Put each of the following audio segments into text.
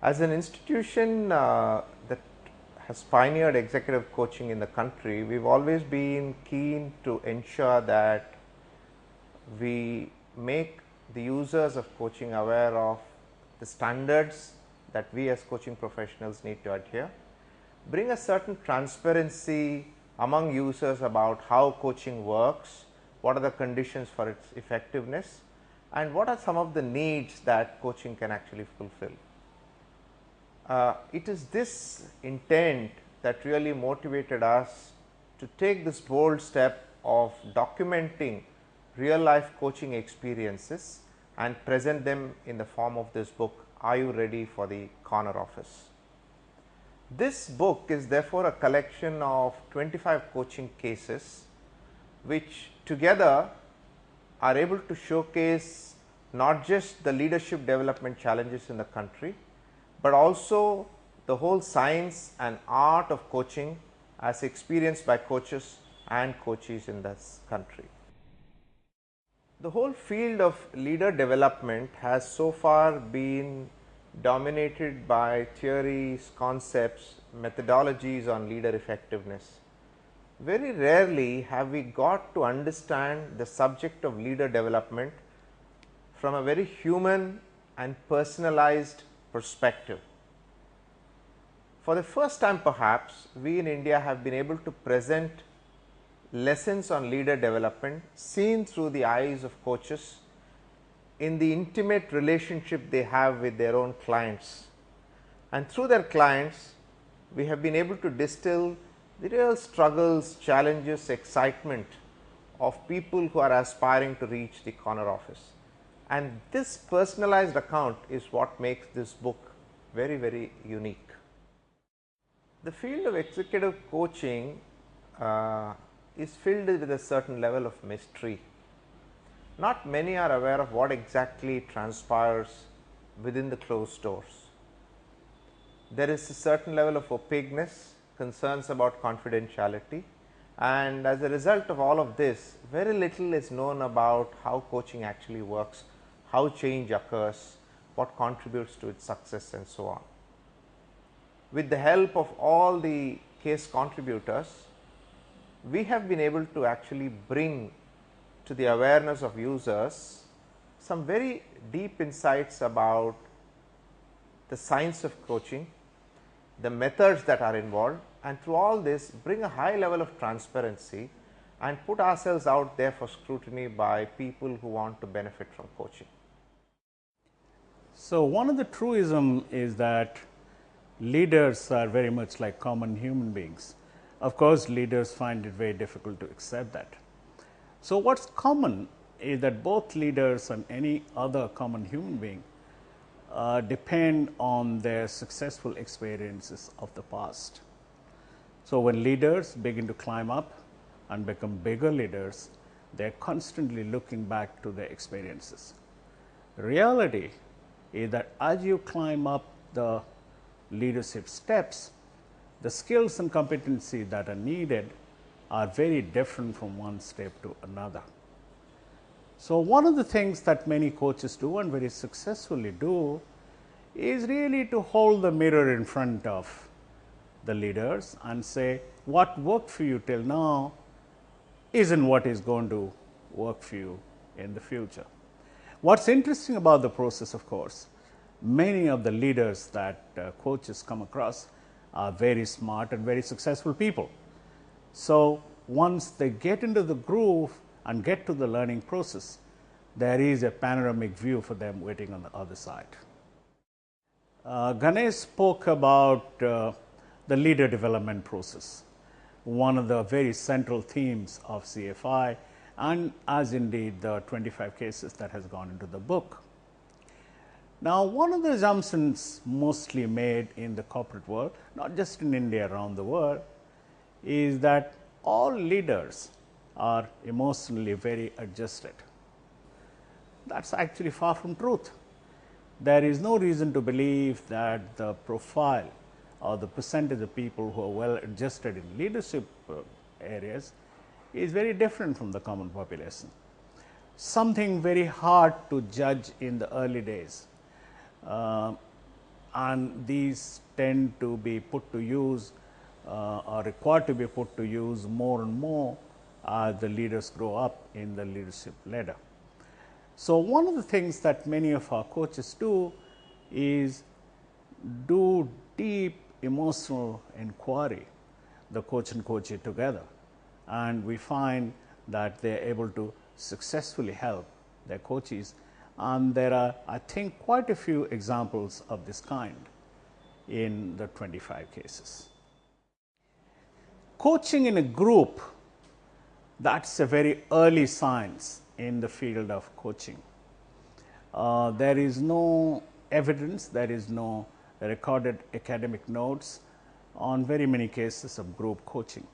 As an institution that has pioneered executive coaching in the country, we've always been keen to ensure that we make the users of coaching aware of the standards that we as coaching professionals need to adhere, bring a certain transparency among users about how coaching works, what are the conditions for its effectiveness, and what are some of the needs that coaching can actually fulfill. It is this intent that really motivated us to take this bold step of documenting real life coaching experiences and present them in the form of this book, Are You Ready for the Corner Office? This book is therefore a collection of 25 coaching cases which together are able to showcase not just the leadership development challenges in the country, but also the whole science and art of coaching as experienced by coaches and coaches in this country. The whole field of leader development has so far been dominated by theories, concepts, methodologies on leader effectiveness. Very rarely have we got to understand the subject of leader development from a very human and personalized perspective. For the first time perhaps, we in India have been able to present lessons on leader development seen through the eyes of coaches in the intimate relationship they have with their own clients. And through their clients, we have been able to distill the real struggles, challenges, excitement of people who are aspiring to reach the corner office. And this personalized account is what makes this book very, very unique. The field of executive coaching is filled with a certain level of mystery. Not many are aware of what exactly transpires within the closed doors. There is a certain level of opaqueness, concerns about confidentiality, and as a result of all of this, very little is known about how coaching actually works, how change occurs, what contributes to its success, and so on. With the help of all the case contributors, we have been able to actually bring to the awareness of users some very deep insights about the science of coaching, the methods that are involved, and through all this bring a high level of transparency and put ourselves out there for scrutiny by people who want to benefit from coaching. So, one of the truism is that leaders are very much like common human beings. Of course, leaders find it very difficult to accept that. So, what's common is that both leaders and any other common human being depend on their successful experiences of the past. So, when leaders begin to climb up and become bigger leaders, they are constantly looking back to their experiences. Reality is that as you climb up the leadership steps, the skills and competencies that are needed are very different from one step to another. So, one of the things that many coaches do and very successfully do is really to hold the mirror in front of the leaders and say, what worked for you till now isn't what is going to work for you in the future. What's interesting about the process, of course, many of the leaders that coaches come across are very smart and very successful people. So, once they get into the groove and get to the learning process, there is a panoramic view for them waiting on the other side. Ganesh spoke about the leader development process, one of the very central themes of CFI, and as indeed the 25 cases that has gone into the book. Now, one of the assumptions mostly made in the corporate world, not just in India, around the world, is that all leaders are emotionally very adjusted. That's actually far from truth. There is no reason to believe that the profile or the percentage of people who are well adjusted in leadership areas is very different from the common population. Something very hard to judge in the early days. And and these tend to be put to use are required to be put to use more and more as the leaders grow up in the leadership ladder. So, one of the things that many of our coaches do is do deep emotional inquiry, the coach and coachee together, and we find that they are able to successfully help their coachees, and there are, I think, quite a few examples of this kind in the 25 cases. Coaching in a group, that's a very early science in the field of coaching. There is no evidence, there is no recorded academic notes on very many cases of group coaching.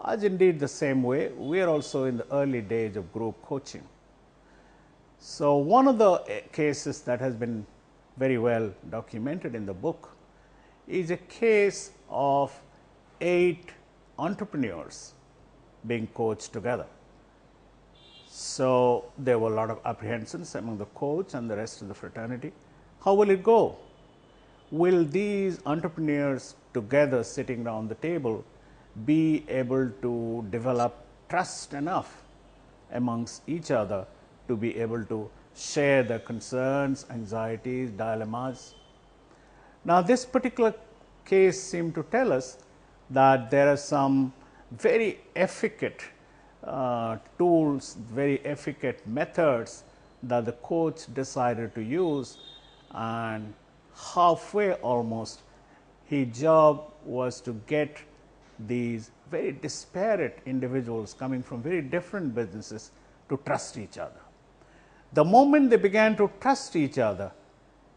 As indeed the same way, we are also in the early days of group coaching. So, one of the cases that has been very well documented in the book is a case of 8 entrepreneurs being coached together. So, there were a lot of apprehensions among the coach and the rest of the fraternity. How will it go? Will these entrepreneurs together sitting around the table be able to develop trust enough amongst each other to be able to share their concerns, anxieties, dilemmas? Now, this particular case seemed to tell us that there are some very efficacious tools, very efficacious methods that the coach decided to use, and halfway almost his job was to get these very disparate individuals coming from very different businesses to trust each other. The moment they began to trust each other,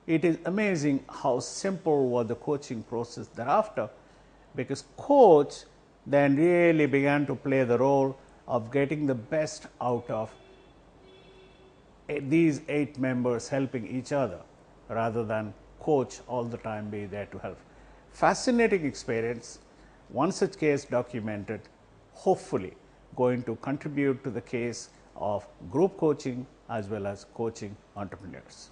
it is amazing how simple was the coaching process thereafter, because coach then really began to play the role of getting the best out of these 8 members helping each other, rather than coach all the time be there to help. Fascinating experience, one such case documented, hopefully going to contribute to the case of group coaching as well as coaching entrepreneurs.